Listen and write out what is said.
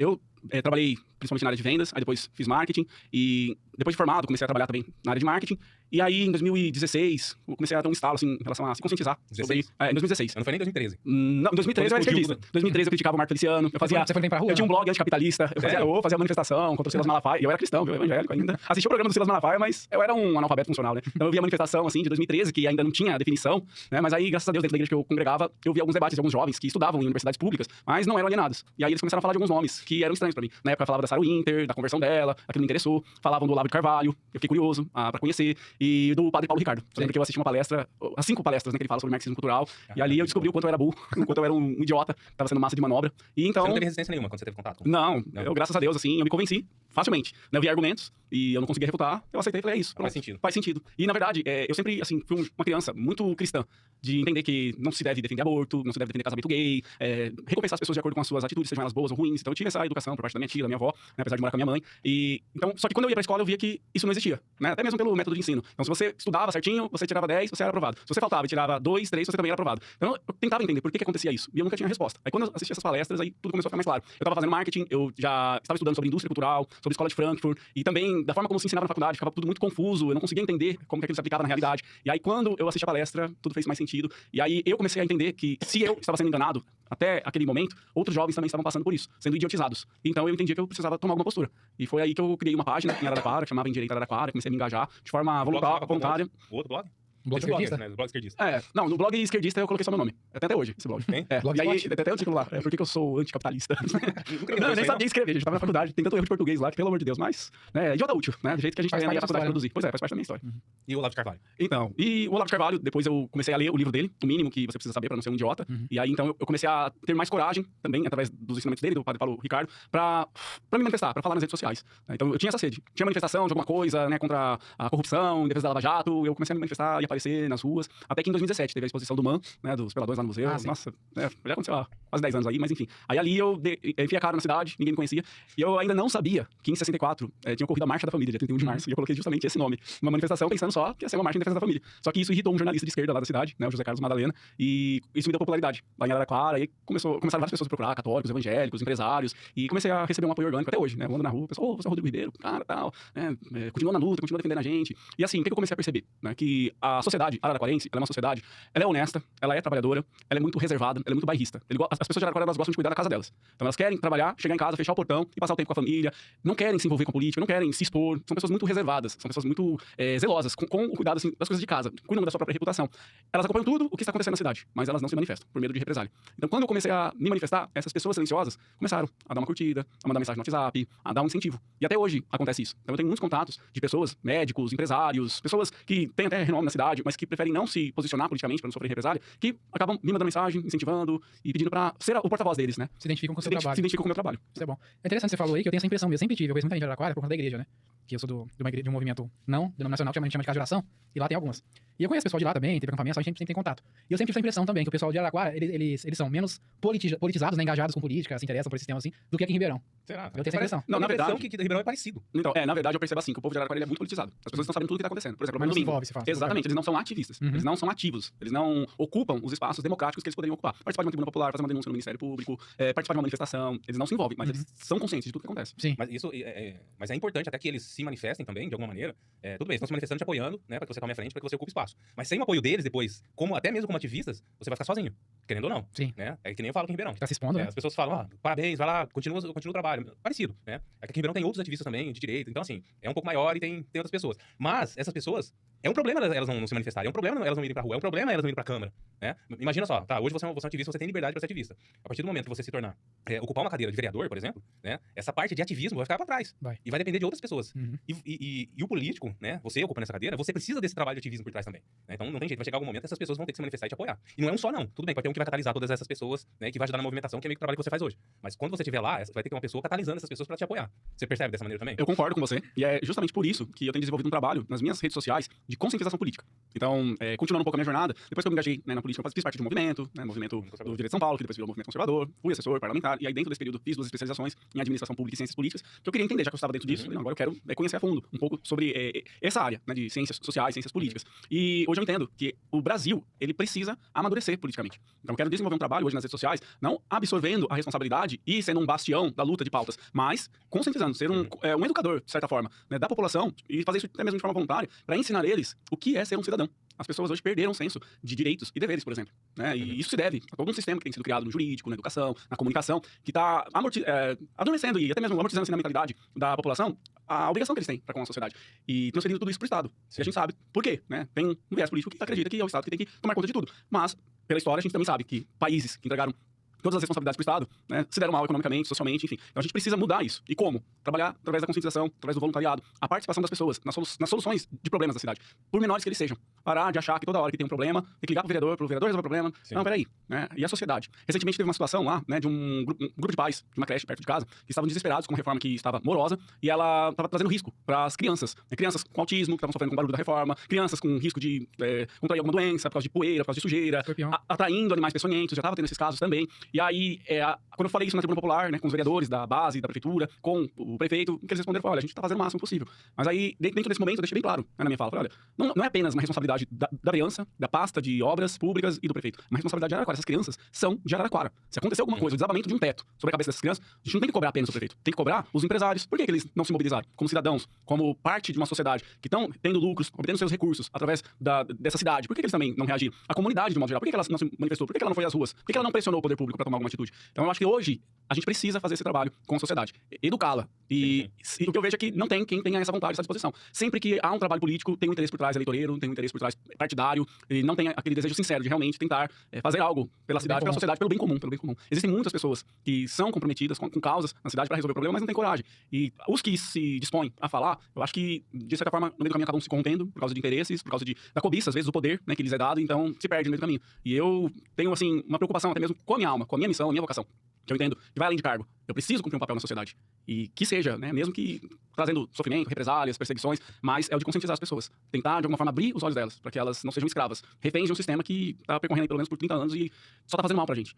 eu trabalhei principalmente na área de vendas, aí depois fiz marketing, e depois de formado comecei a trabalhar também na área de marketing, e aí em 2016 eu comecei a ter um estalo assim, em relação a se conscientizar. Sobre, em 2016. Não foi nem em 2013. Não, em 2013 eu era esquerdista. Em 2013 eu criticava o Marco Feliciano, Você foi bem pra rua? eu tinha um blog anticapitalista, eu fazia manifestação contra o Silas Malafaia, e eu era cristão, eu evangélico ainda. Assisti o programa do Silas Malafaia, mas eu era um analfabeto funcional, né? Então eu via a manifestação assim de 2013, que ainda não tinha definição, né? Mas aí, graças a Deus, dentro da igreja que eu congregava, eu via alguns debates de alguns jovens que estudavam em universidades públicas, mas não eram alienados. E aí eles começaram a falar de alguns nomes que eram estranhos pra mim. Na época falava da Sarah Winter, da conversão dela, aquilo me interessou. Falavam do Olavo de Carvalho, eu fiquei curioso pra conhecer, e do padre Paulo Ricardo. Eu lembro que eu assisti uma palestra, as 5 palestras, né, que ele fala sobre marxismo cultural, e ali eu descobri o quanto eu era burro, o quanto eu era um idiota, que tava sendo massa de manobra. E então... Você não teve resistência nenhuma quando você teve contato? Não, eu, graças a Deus, assim, eu me convenci facilmente. Né? Eu vi argumentos e eu não conseguia refutar, eu aceitei e falei, é isso. Faz sentido. Faz sentido. E, na verdade, eu sempre, assim, fui uma criança muito cristã, de entender que não se deve defender aborto, não se deve defender casamento gay, recompensar as pessoas de acordo com as suas atitudes, sejam elas boas ou ruins. Então eu tive essa educação por parte da minha tia, da minha avó, né, apesar de morar com a minha mãe. E, então, só que quando eu ia pra escola, eu via que isso não existia, né? Até mesmo pelo método de ensino. Então, se você estudava certinho, você tirava 10, você era aprovado. Se você faltava e tirava 2, 3, você também era aprovado. Então, eu tentava entender por que acontecia isso. E eu nunca tinha resposta. Aí, quando eu assisti essas palestras, aí tudo começou a ficar mais claro. Eu tava fazendo marketing, eu já estava estudando sobre indústria cultural, sobre escola de Frankfurt, e também da forma como se ensinava na faculdade, ficava tudo muito confuso, eu não conseguia entender como que aquilo se aplicava na realidade. E aí, quando eu assisti a palestra, tudo fez mais sentido. E aí, eu comecei a entender que, se eu estava sendo enganado, até aquele momento, outros jovens também estavam passando por isso, sendo idiotizados. Então, eu entendi que eu precisava tomar alguma postura. E foi aí que eu criei uma página em Araraquara, que chamava Em Direito Araraquara, comecei a me engajar de forma voluntária. O outro blog? O blog esquerdista? Né? O blog esquerdista. Não, no blog esquerdista eu coloquei só meu nome. Até hoje, esse blog. Tem? Blog E aí, Spot. até o título lá, por que eu sou anticapitalista? Nunca Não, eu nem sabia escrever, gente, tava na faculdade, tem tanto erro de português lá, que pelo amor de Deus, mas, né, idiota útil, né, do jeito que a gente Faz vai na parte da faculdade história, produzir. Pois é, faz parte da minha história. E o Olavo de Carvalho? Então, e o Olavo de Carvalho, depois eu comecei a ler o livro dele, o mínimo que você precisa saber pra não ser um idiota, e aí, então, eu comecei a ter mais coragem, também, através dos ensinamentos dele, do padre Paulo Ricardo, pra me manifestar, pra falar nas redes sociais. Então, eu tinha essa sede. Tinha manifestação de alguma coisa, né, contra a corrupção, em defesa da Lava Jato, eu comecei a me manifestar e aparecer nas ruas, até que em 2017 teve a exposição do MAN, né, dos peladores lá no museu. Nossa, já aconteceu há quase 10 anos aí, mas enfim. Aí ali eu enfiei a cara na cidade, ninguém me conhecia, e eu ainda não sabia que em 64 tinha ocorrido a Marcha da Família, dia 31 de março, e eu coloquei justamente esse nome. Uma manifestação pensando só que ia ser uma marcha em defesa da família. Só que isso irritou um jornalista de esquerda lá da cidade, né, o José Carlos Madalena, e isso me deu popularidade lá em Araraquara, e começaram várias pessoas a procurar, católicos, evangélicos, empresários, e comecei a receber um apoio orgânico até hoje, né, eu ando na rua, pessoal, você é o Rodrigo Ribeiro, cara, tal, continua na luta, continua defendendo a gente. E assim, o que eu comecei a perceber? Né, que a sociedade araraquarense, ela é uma sociedade, ela é honesta, ela é trabalhadora, ela é muito reservada, ela é muito bairrista. As pessoas de Araraquara, elas gostam de cuidar da casa delas. Então elas querem trabalhar, chegar em casa, fechar o portão e passar o tempo com a família, não querem se envolver com política, não querem se expor, são pessoas muito reservadas, são pessoas muito zelosas, com o cuidado assim, das coisas de casa, cuidam da sua própria reputação. Elas acompanham tudo o que está acontecendo na cidade, mas elas não se manifestam, por medo de represália. Então quando eu comecei a me manifestar, essas pessoas silenciosas começaram a dar uma curtida, a mandar mensagem no WhatsApp, a dar um incentivo. E até hoje acontece isso. Então eu tenho muitos contatos de pessoas, médicos, empresários, pessoas que têm até renome na cidade, mas que preferem não se posicionar politicamente para não sofrer represália, que acabam me mandando mensagem, incentivando e pedindo pra ser o porta-voz deles, né? Se identificam com o seu trabalho. Se identificam com o meu trabalho. Isso é bom. É interessante você falou aí, que eu tenho essa impressão, eu sempre tive, eu conheço muita gente de Araraquara por conta da igreja, né? Que eu sou de um movimento não denominacional, que a gente chama de casa de oração, e lá tem algumas. E eu conheço pessoal de lá também, teve acampamento, a gente sempre tem contato. E eu sempre tive essa impressão também, que o pessoal de Araraquara, eles são menos politizados, né, engajados com política, se interessam por esse sistema assim, do que aqui em Ribeirão. Será? Eu tenho essa impressão. Não, na verdade, que Ribeirão é parecido. Então, na verdade, eu percebo assim, que o povo de Araraquara ele é muito politizado. As pessoas não sabem tudo o que tá acontecendo. Por exemplo, Mas não se domingo. envolve, se fala. Exatamente, eles não são ativistas. Eles não são ativos. Eles não ocupam os espaços democráticos que eles poderiam ocupar. Participar de uma tribuna popular, fazer uma denúncia no Ministério Público, participar de uma manifestação. Eles não se envolvem, mas eles são conscientes de tudo que acontece. Sim. Mas isso mas é importante até que eles se manifestem também, de alguma maneira. Tudo bem, eles estão se manifestando, te apoiando, né, pra que você tome a frente, pra que você ocupe espaço. Mas sem o apoio deles depois, até mesmo como ativistas, você vai ficar sozinho, querendo ou não. Sim. Né? É que nem eu falo aqui em Ribeirão. Tá se expondo, né? As pessoas falam, parabéns, vai lá, continua o trabalho. Parecido, né? É que aqui em Ribeirão tem outros ativistas também, de direita, então assim, é um pouco maior e tem outras pessoas. Mas essas pessoas, é um problema elas não se manifestarem, é um problema elas não irem pra rua, é um problema elas não irem pra Câmara, né? Imagina só, tá, hoje você é um ativista, você tem liberdade pra ser ativista. A partir do momento que você se tornar, ocupar uma cadeira de vereador, por exemplo, né? Essa parte de ativismo vai ficar pra trás. E vai depender de outras pessoas. E o político, né? Você ocupando essa cadeira, você precisa desse trabalho de ativismo por trás também. Né? Então não tem jeito, vai chegar algum momento que essas pessoas vão ter que se manifestar e te apoiar. E não é um só não, tudo bem, pode ter um que vai catalisar todas essas pessoas, né? Que vai ajudar na movimentação, que é meio que o trabalho que você faz hoje. Mas quando você estiver lá, vai ter que ter uma pessoa catalisando essas pessoas pra te apoiar. Você percebe dessa maneira também? Eu concordo com você, e é justamente por isso que eu tenho desenvolvido um trabalho nas minhas redes sociais de conscientização política. Então, continuando um pouco a minha jornada, depois que eu me engajei, né, na política, eu fiz parte de um movimento, né, movimento do Direito de São Paulo, que depois virou movimento conservador, fui assessor parlamentar, e aí dentro desse período fiz 2 especializações em administração pública e ciências políticas, que eu queria entender, já que eu estava dentro disso, falei, não, agora eu quero conhecer a fundo um pouco sobre essa área, né, de ciências sociais, ciências políticas. E hoje eu entendo que o Brasil, ele precisa amadurecer politicamente. Então eu quero desenvolver um trabalho hoje nas redes sociais, não absorvendo a responsabilidade e sendo um bastião da luta de pautas, mas conscientizando, ser um educador, de certa forma, né, da população, e fazer isso até mesmo de forma voluntária, para ensinar eles o que é ser um cidadão. As pessoas hoje perderam o senso de direitos e deveres, por exemplo. Né? E isso se deve a todo um sistema que tem sido criado no jurídico, na educação, na comunicação, que está adormecendo e até mesmo amortizando assim, na mentalidade da população a obrigação que eles têm para com a sociedade. E transferindo tudo isso para o Estado. Sim. E a gente sabe por quê. Né? Tem um viés político que acredita que é o Estado que tem que tomar conta de tudo. Mas, pela história, a gente também sabe que países que entregaram todas as responsabilidades para o Estado, né, se deram mal economicamente, socialmente, enfim. Então a gente precisa mudar isso. E como? Trabalhar através da conscientização, através do voluntariado, a participação das pessoas nas soluções de problemas da cidade, por menores que eles sejam. Parar de achar que toda hora que tem um problema, tem que ligar para o vereador resolver o problema. Sim. Não, peraí. Né? E a sociedade? Recentemente teve uma situação lá, né, de um grupo de pais, de uma creche perto de casa, que estavam desesperados com uma reforma que estava morosa, e ela estava trazendo risco para as crianças. Né? Crianças com autismo, que estavam sofrendo com o barulho da reforma, crianças com risco de contrair alguma doença, por causa de poeira, por causa de sujeira, atraindo animais peçonhentos, já estava tendo esses casos também. E aí, quando eu falei isso na tribuna popular, né, com os vereadores da base, da prefeitura, com o prefeito, o que eles responderam foi, olha, a gente tá fazendo o máximo possível. Mas aí, dentro desse momento, eu deixei bem claro, né, na minha fala, falei, olha, não é apenas uma responsabilidade da vereança, da pasta de obras públicas e do prefeito, uma responsabilidade de Araraquara. Essas crianças são de Araraquara. Se acontecer alguma coisa, o desabamento de um teto sobre a cabeça dessas crianças, a gente não tem que cobrar apenas o prefeito, tem que cobrar os empresários. Por que eles não se mobilizaram? Como cidadãos, como parte de uma sociedade que estão tendo lucros, obtendo seus recursos através dessa cidade, por que eles também não reagiram? A comunidade, de modo geral, por que ela não se manifestou? Por que ela não foi às ruas? Por que ela não pressionou o poder público para tomar alguma atitude? Então eu acho que hoje a gente precisa fazer esse trabalho com a sociedade, educá-la. E o que eu vejo é que não tem quem tenha essa vontade, essa disposição. Sempre que há um trabalho político, tem um interesse por trás eleitoreiro, tem um interesse por trás partidário, e não tem aquele desejo sincero de realmente tentar fazer algo pela cidade, pela sociedade, pelo bem comum, pelo bem comum. Existem muitas pessoas que são comprometidas com causas na cidade para resolver o problema, mas não têm coragem. E os que se dispõem a falar, eu acho que, de certa forma, no meio do caminho acabam se corrompendo por causa de interesses, por causa da cobiça, às vezes, do poder, né, que lhes é dado, então se perde no meio do caminho. E eu tenho, assim, uma preocupação até mesmo com a minha alma, com a minha missão, a minha vocação. Que eu entendo que vai além de cargo. Eu preciso cumprir um papel na sociedade. E que seja, né, mesmo que trazendo sofrimento, represálias, perseguições, mas é o de conscientizar as pessoas. Tentar, de alguma forma, abrir os olhos delas, para que elas não sejam escravas. Reféns de um sistema que tá percorrendo aí pelo menos por 30 anos e só tá fazendo mal pra gente.